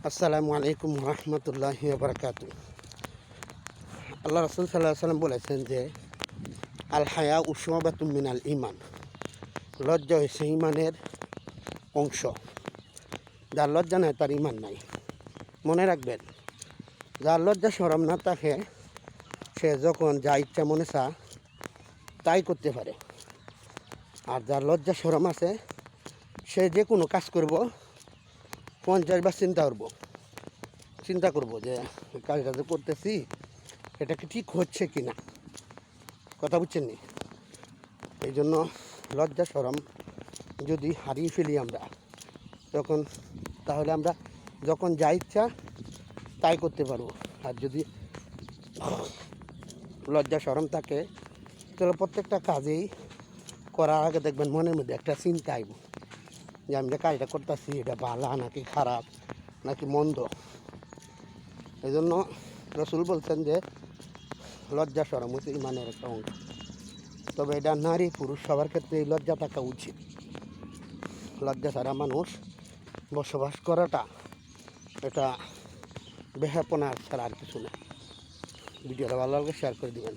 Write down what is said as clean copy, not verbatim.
আসসালামু আলাইকুম রহমতুল্লাহি বারাকাতু। আল্লাহ রাসূল সাল্লাল্লাহু আলাইহি সাল্লাম বলেছেন যে আল হায়া উশুবাতুম মিনাল ইমান, লজ্জা হচ্ছে ইমানের অংশ। যার লজ্জা নাই তার ইমান নাই। মনে রাখবেন, যার লজ্জা শরম না থাকে সে যখন যা ইচ্ছা মনে চা তাই করতে পারে। আর যার লজ্জা শরম আছে সে যে কোনো কাজ করব 50 বার চিন্তা করবো যে কাজটা যে করতেছি এটা কি ঠিক হচ্ছে কি না। কথা বুঝছেন নি? এই জন্য লজ্জা শরম যদি হারিয়ে ফেলি আমরা তখন, তাহলে আমরা যখন যা ইচ্ছা তাই করতে পারবো। আর যদি লজ্জা শরম থাকে তাহলে প্রত্যেকটা কাজেই করার আগে দেখবেন মনের মধ্যে একটা চিন্তা আইব যে আমি যে কাজটা করতেছি এটা ভালো নাকি খারাপ নাকি মন্দ। এই জন্য রসুল বলছেন যে লজ্জা শরম হচ্ছে ইমানের একটা অংশ। তবে এটা নারী পুরুষ সবার ক্ষেত্রে এই লজ্জা থাকা উচিত। লজ্জা ছাড়া মানুষ বসবাস করাটা এটা বেহাপনা ছাড়া আর কিছু না। ভিডিওটা ভালো লাগলে শেয়ার করে দিবেন।